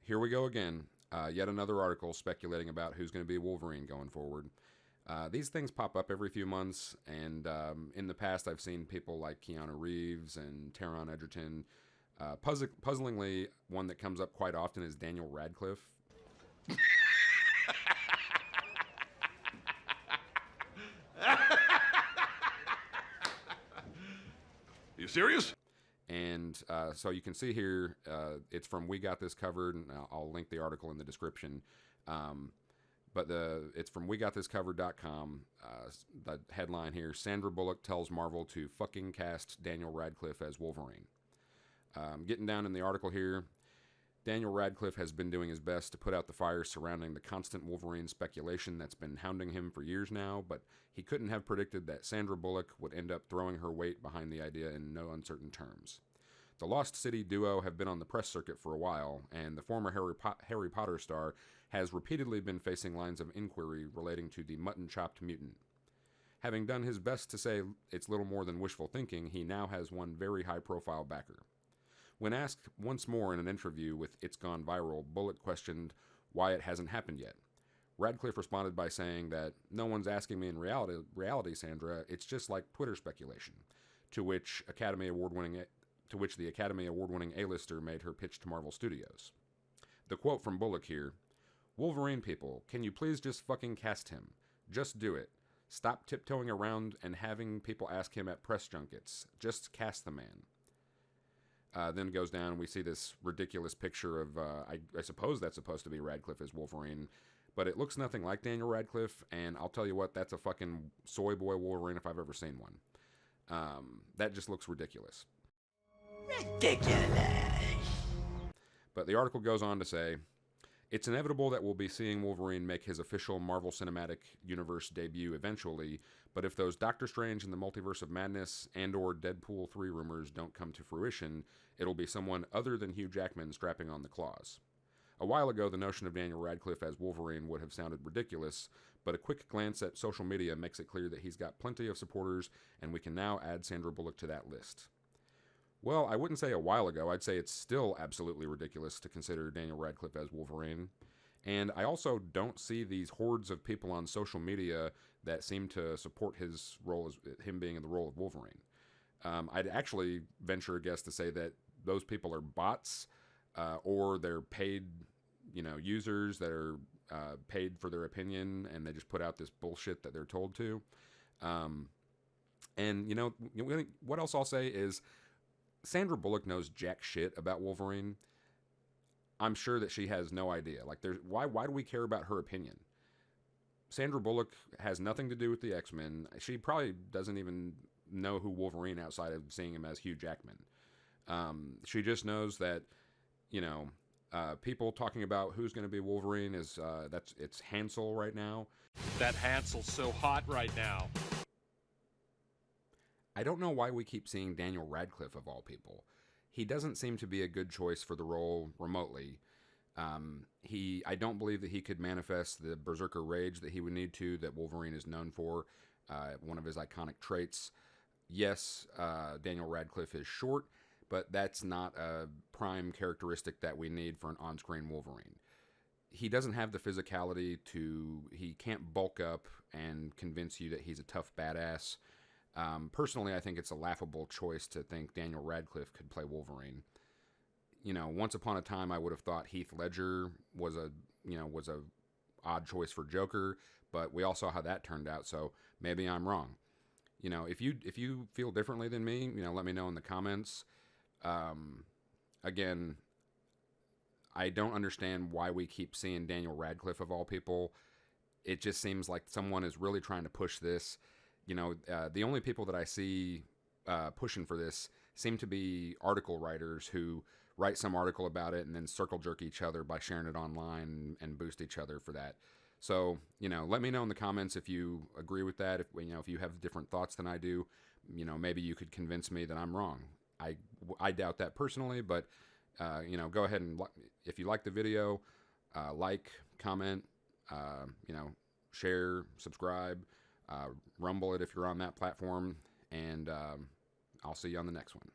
Here we go again. Yet another article speculating about who's going to be Wolverine going forward. These things pop up every few months, and in the past, I've seen people like Keanu Reeves and Taron Egerton. Puzzlingly, one that comes up quite often is Daniel Radcliffe. You serious? And so you can see here, it's from We Got This Covered, and I'll link the article in the description. But it's from WeGotThisCovered.com. The headline here: Sandra Bullock tells Marvel to fucking cast Daniel Radcliffe as Wolverine. Getting down in the article here, Daniel Radcliffe has been doing his best to put out the fire surrounding the constant Wolverine speculation that's been hounding him for years now, but he couldn't have predicted that Sandra Bullock would end up throwing her weight behind the idea in no uncertain terms. The Lost City duo have been on the press circuit for a while, and the former Harry Potter star has repeatedly been facing lines of inquiry relating to the mutton-chopped mutant. Having done his best to say it's little more than wishful thinking, he now has one very high-profile backer. When asked once more in an interview with It's Gone Viral, Bullock questioned why it hasn't happened yet. Radcliffe responded by saying that no one's asking me in reality, Sandra, it's just like Twitter speculation, to which the Academy Award-winning A-lister made her pitch to Marvel Studios. The quote from Bullock here: "Wolverine people, can you please just fucking cast him? Just do it. Stop tiptoeing around and having people ask him at press junkets. Just cast the man." Then it goes down and we see this ridiculous picture of, I suppose that's supposed to be Radcliffe as Wolverine, but it looks nothing like Daniel Radcliffe, and I'll tell you what, that's a fucking soy boy Wolverine if I've ever seen one. That just looks ridiculous. Ridiculous. But the article goes on to say, it's inevitable that we'll be seeing Wolverine make his official Marvel Cinematic Universe debut eventually, but if those Doctor Strange and the Multiverse of Madness and or Deadpool 3 rumors don't come to fruition, it'll be someone other than Hugh Jackman strapping on the claws. A while ago, the notion of Daniel Radcliffe as Wolverine would have sounded ridiculous, but a quick glance at social media makes it clear that he's got plenty of supporters, and we can now add Sandra Bullock to that list. Well, I wouldn't say a while ago. I'd say it's still absolutely ridiculous to consider Daniel Radcliffe as Wolverine. And I also don't see these hordes of people on social media that seem to support his role as him being in the role of Wolverine. I'd actually venture a guess to say that those people are bots, or they're paid, users that are paid for their opinion, and they just put out this bullshit that they're told to. And what else I'll say is, Sandra Bullock knows jack shit about Wolverine. I'm sure that she has no idea. Like, why do we care about her opinion? Sandra Bullock has nothing to do with the X-Men. She probably doesn't even know who Wolverine outside of seeing him as Hugh Jackman. She just knows that, people talking about who's going to be Wolverine is it's Hansel right now. That Hansel's so hot right now. I don't know why we keep seeing Daniel Radcliffe of all people. He doesn't seem to be a good choice for the role remotely. I don't believe that he could manifest the berserker rage that he would need to, that Wolverine is known for, one of his iconic traits. Yes, Daniel Radcliffe is short, but that's not a prime characteristic that we need for an on-screen Wolverine. He doesn't have the physicality he can't bulk up and convince you that he's a tough badass. Personally, I think it's a laughable choice to think Daniel Radcliffe could play Wolverine. Once upon a time, I would have thought Heath Ledger was a odd choice for Joker, but we all saw how that turned out, so maybe I'm wrong. If you feel differently than me, let me know in the comments. Again, I don't understand why we keep seeing Daniel Radcliffe of all people. It just seems like someone is really trying to push this. The only people that I see pushing for this seem to be article writers who write some article about it and then circle jerk each other by sharing it online and boost each other for that. So, let me know in the comments if you agree with that. If you have different thoughts than I do, maybe you could convince me that I'm wrong. I doubt that personally, but, go ahead and, if you like the video, like, comment, share, subscribe. Rumble it if you're on that platform, and I'll see you on the next one.